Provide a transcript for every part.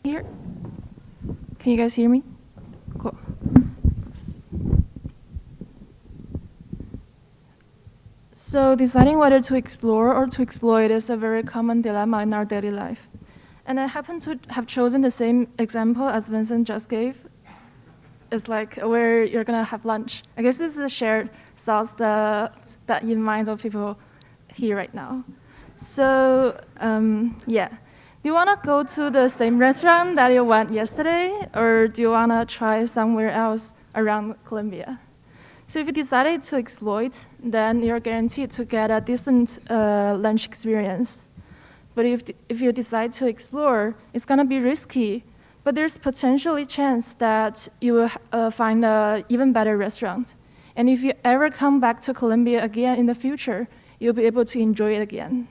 Here? Can you guys hear me? Cool. So deciding whether to explore or to exploit is a very common dilemma in our daily life. And I happen to have chosen the same example as Vincent just gave. It's like where you're gonna have lunch. I guess this is a shared thoughts that in minds of people here right now. So yeah, do you wanna go to the same restaurant that you went yesterday, or do you wanna try somewhere else around Colombia? So if you decided to exploit, then you're guaranteed to get a decent lunch experience. But if you decide to explore, it's gonna be risky, but there's potentially chance that you will find an even better restaurant. And if you ever come back to Colombia again in the future, you'll be able to enjoy it again.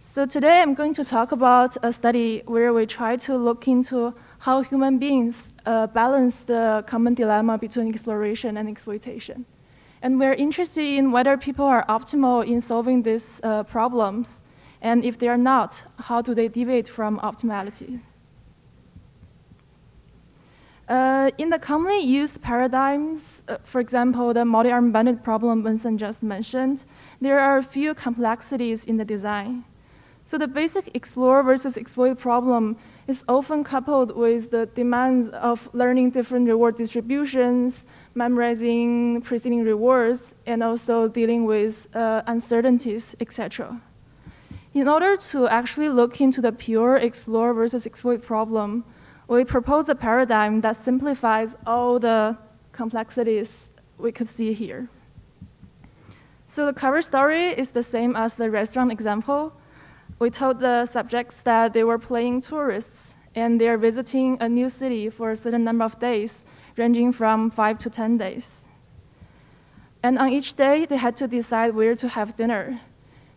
So today I'm going to talk about a study where we try to look into how human beings balance the common dilemma between exploration and exploitation. And we're interested in whether people are optimal in solving these problems, and if they are not, how do they deviate from optimality? In the commonly used paradigms, for example, the multi-armed bandit problem Vincent just mentioned, there are a few complexities in the design. So the basic explore versus exploit problem is often coupled with the demands of learning different reward distributions, memorizing preceding rewards, and also dealing with uncertainties, etc. In order to actually look into the pure explore versus exploit problem, we propose a paradigm that simplifies all the complexities we could see here. So the cover story is the same as the restaurant example. We told the subjects that they were playing tourists and they're visiting a new city for a certain number of days, ranging from 5 to 10 days. And on each day, they had to decide where to have dinner.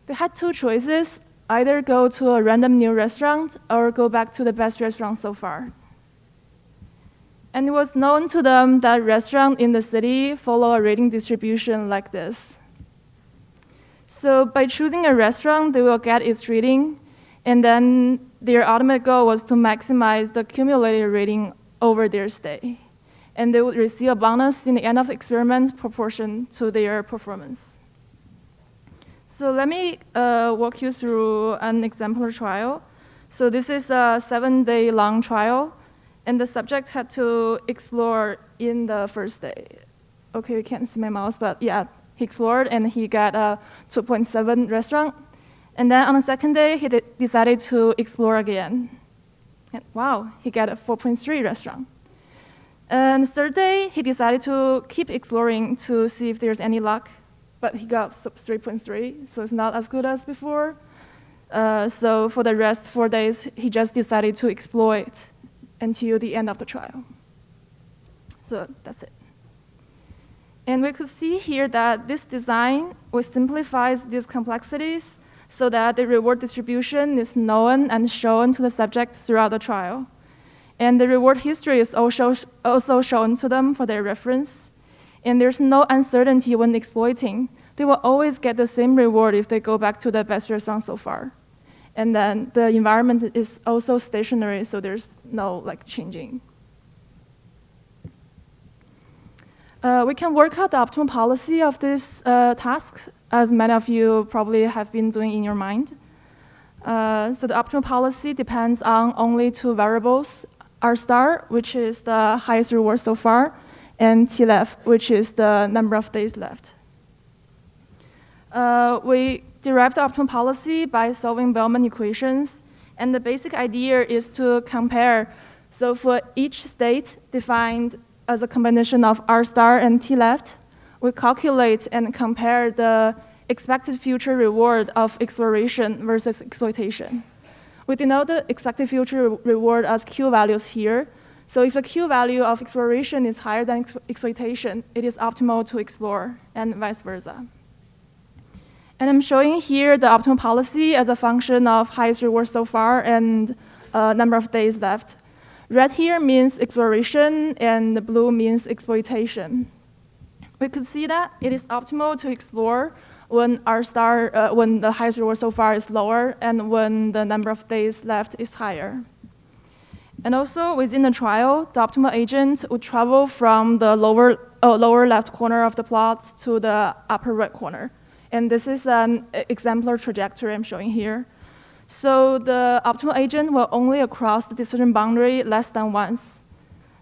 They had two choices, either go to a random new restaurant or go back to the best restaurant so far. And it was known to them that restaurants in the city follow a rating distribution like this. So by choosing a restaurant, they will get its rating, and then their ultimate goal was to maximize the cumulative rating over their stay. And they would receive a bonus in the end of the experiment proportion to their performance. So let me walk you through an exemplar trial. So this is a 7-day long trial, and the subject had to explore in the first day. Okay, you can't see my mouse, but yeah. He explored and he got a 2.7 restaurant. And then on the second day, he decided to explore again. And wow, he got a 4.3 restaurant. And the third day, he decided to keep exploring to see if there's any luck, but he got 3.3, so it's not as good as before. So for the rest 4 days, he just decided to exploit until the end of the trial. So that's it. And we could see here that this design simplifies these complexities so that the reward distribution is known and shown to the subject throughout the trial. And the reward history is also shown to them for their reference. And there's no uncertainty when exploiting. They will always get the same reward if they go back to the best restaurant so far. And then the environment is also stationary, so there's no changing. We can work out the optimal policy of this task, as many of you probably have been doing in your mind. So the optimal policy depends on only two variables, R star, which is the highest reward so far, and T left, which is the number of days left. We derived the optimal policy by solving Bellman equations, and the basic idea is to compare. So for each state defined as a combination of R star and T left, we calculate and compare the expected future reward of exploration versus exploitation. We denote the expected future reward as Q values here. So if the Q value of exploration is higher than exploitation, it is optimal to explore, and vice versa. And I'm showing here the optimal policy as a function of highest reward so far and number of days left. Red here means exploration, and the blue means exploitation. We could see that it is optimal to explore when R star, when the highest reward so far is lower, and when the number of days left is higher. And also within the trial, the optimal agent would travel from the lower left corner of the plot to the upper right corner. And this is an exemplar trajectory I'm showing here. So the optimal agent will only cross the decision boundary less than once.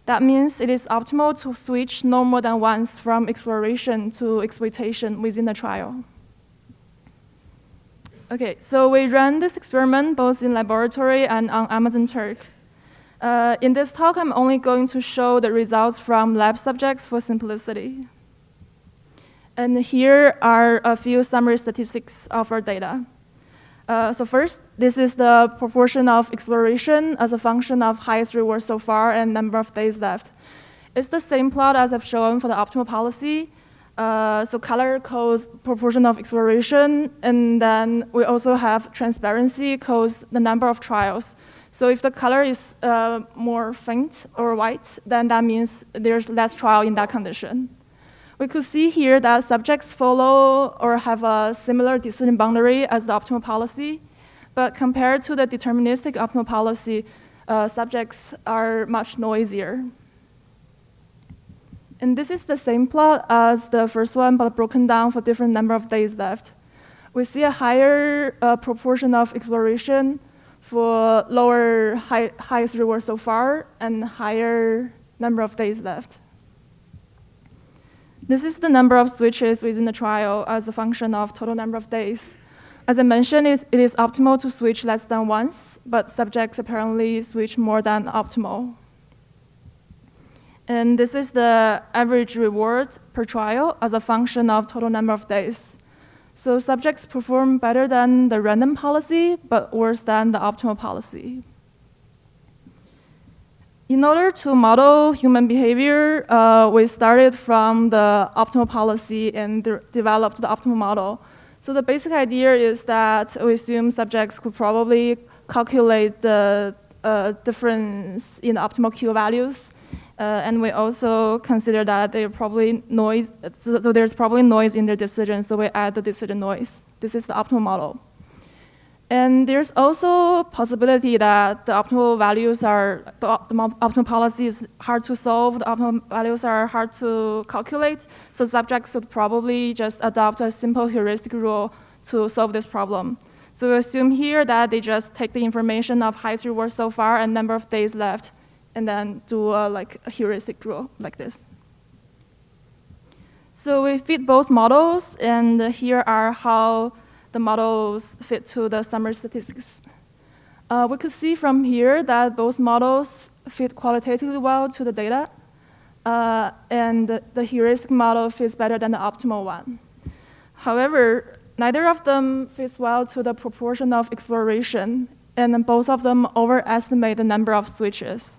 That means it is optimal to switch no more than once from exploration to exploitation within the trial. Okay, so we ran this experiment both in laboratory and on Amazon Turk. In this talk, I'm only going to show the results from lab subjects for simplicity. And here are a few summary statistics of our data. So first, this is the proportion of exploration as a function of highest reward so far and number of days left. It's the same plot as I've shown for the optimal policy. So color codes proportion of exploration, and then we also have transparency codes the number of trials. So if the color is more faint or white, then that means there's less trial in that condition. We could see here that subjects follow or have a similar decision boundary as the optimal policy, but compared to the deterministic optimal policy, subjects are much noisier. And this is the same plot as the first one, but broken down for different number of days left. We see a higher proportion of exploration for highest reward so far and higher number of days left. This is the number of switches within the trial as a function of total number of days. As I mentioned, it is optimal to switch less than once, but subjects apparently switch more than optimal. And this is the average reward per trial as a function of total number of days. So subjects perform better than the random policy, but worse than the optimal policy. In order to model human behavior, we started from the optimal policy and developed the optimal model. So the basic idea is that we assume subjects could probably calculate the difference in the optimal Q values. And we also consider that there's probably noise in their decision, so we add the decision noise. This is the optimal model. And there's also possibility that the optimal optimal policy is hard to solve, the optimal values are hard to calculate, so subjects should probably just adopt a simple heuristic rule to solve this problem. So we assume here that they just take the information of highest reward so far and number of days left, and then do a heuristic rule like this. So we fit both models, and here are how the models fit to the summary statistics. We could see from here that both models fit qualitatively well to the data, and the heuristic model fits better than the optimal one. However, neither of them fits well to the proportion of exploration, and both of them overestimate the number of switches.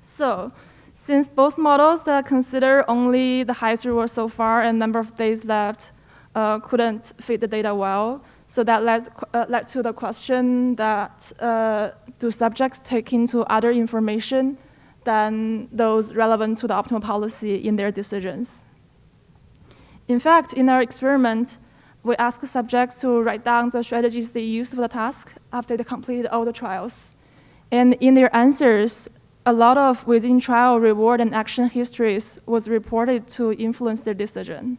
So, since both models that consider only the highest reward so far and number of days left couldn't fit the data well, so that led to the question that do subjects take into other information than those relevant to the optimal policy in their decisions? In fact, in our experiment, we asked subjects to write down the strategies they used for the task after they completed all the trials. And in their answers, a lot of within trial reward and action histories was reported to influence their decision.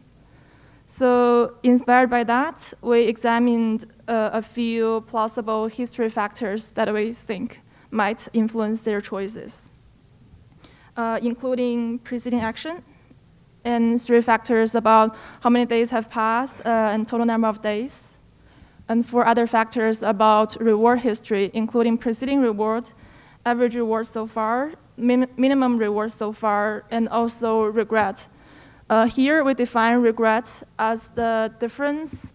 So inspired by that, we examined a few plausible history factors that we think might influence their choices, including preceding action, and 3 factors about how many days have passed and total number of days, and 4 other factors about reward history, including preceding reward, average reward so far, minimum reward so far, and also regret. Here we define regret as the difference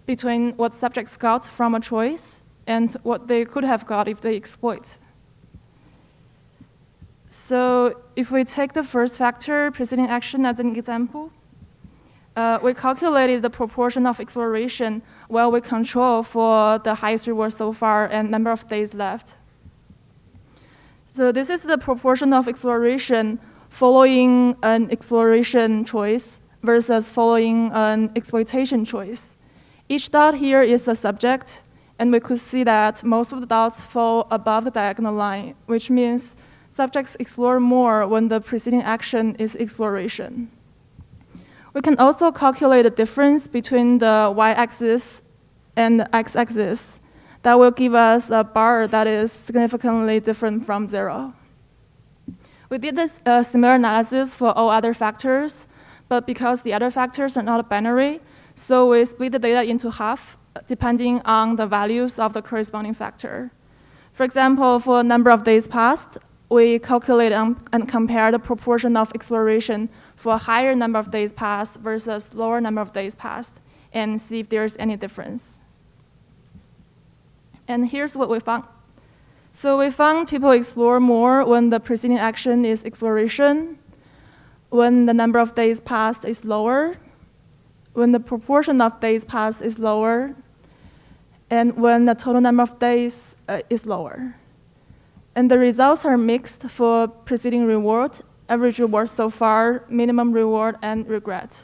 between what subjects got from a choice and what they could have got if they exploit. So if we take the first factor, preceding action, as an example, we calculated the proportion of exploration while we control for the highest reward so far and number of days left. So this is the proportion of exploration following an exploration choice versus following an exploitation choice. Each dot here is a subject, And we could see that most of the dots fall above the diagonal line, which means subjects explore more when the preceding action is exploration. We can also calculate the difference between the y-axis and the x-axis. That will give us a bar that is significantly different from 0. We did a similar analysis for all other factors, but because the other factors are not binary, so we split the data into half, depending on the values of the corresponding factor. For example, for number of days passed, we calculate and compare the proportion of exploration for a higher number of days passed versus lower number of days passed, and see if there's any difference. And here's what we found. So we found people explore more when the preceding action is exploration, when the number of days passed is lower, when the proportion of days passed is lower, and when the total number of days is lower. And the results are mixed for preceding reward, average reward so far, minimum reward, and regret.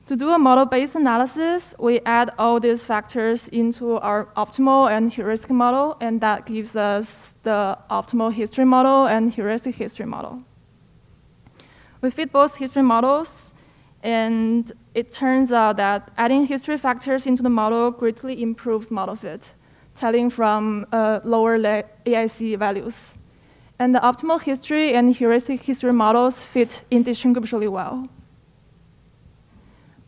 To do a model-based analysis, we add all these factors into our optimal and heuristic model, and that gives us the optimal history model and heuristic history model. We fit both history models, and it turns out that adding history factors into the model greatly improves model fit, telling from lower AIC values. And the optimal history and heuristic history models fit indistinguishably well.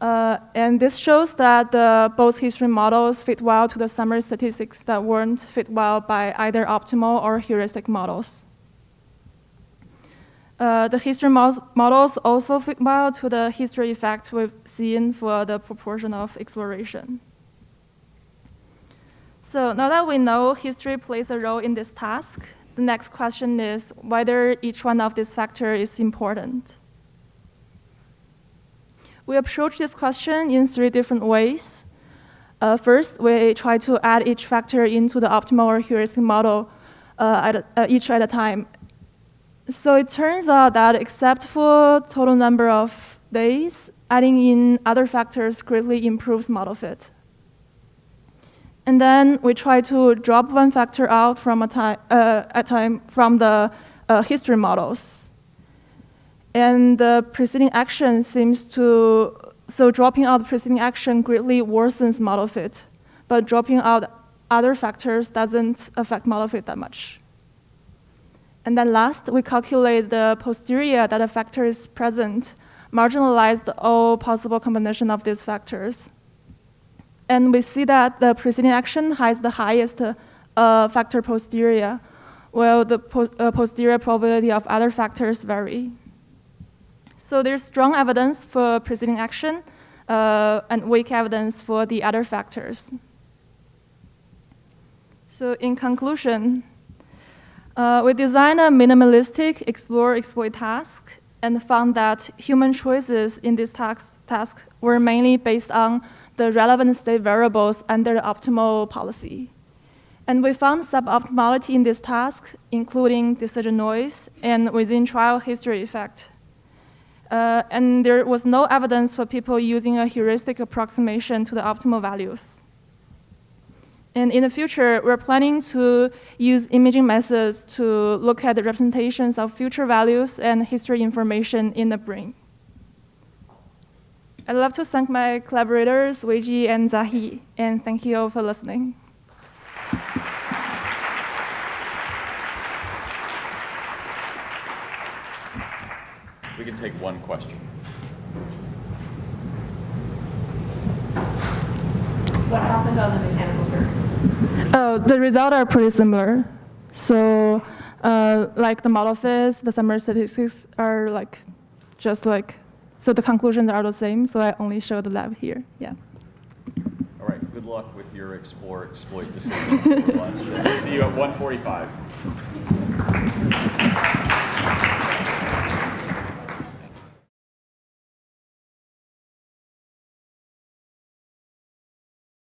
And this shows that both history models fit well to the summary statistics that weren't fit well by either optimal or heuristic models. The history models also fit well to the history effect we've seen for the proportion of exploration. So now that we know history plays a role in this task, the next question is whether each one of these factors is important. We approach this question in 3 different ways. First, we try to add each factor into the optimal or heuristic model each at a time. So it turns out that except for total number of days, adding in other factors greatly improves model fit. And then we try to drop one factor out from a time from the history models. And the preceding action seems to, so dropping out the preceding action greatly worsens model fit, but dropping out other factors doesn't affect model fit that much. And then last, we calculate the posterior that a factor is present, marginalize all possible combination of these factors. And we see that the preceding action has the highest factor posterior, while the posterior probability of other factors vary. So there's strong evidence for preceding action and weak evidence for the other factors. So in conclusion, we designed a minimalistic explore-exploit task and found that human choices in this task were mainly based on the relevant state variables under the optimal policy. And we found suboptimality in this task, including decision noise and within trial history effect. And there was no evidence for people using a heuristic approximation to the optimal values. And in the future, we're planning to use imaging methods to look at the representations of future values and history information in the brain. I'd love to thank my collaborators, Weiji and Zahi, and thank you all for listening. We can take one question. What happened on the mechanical curve? Oh, the results are pretty similar. So, like the model fits, the summary statistics are like, just like, so the conclusions are the same. So I only show the lab here. Yeah. All right. Good luck with your explore-exploit decision for lunch. See you at 1:45.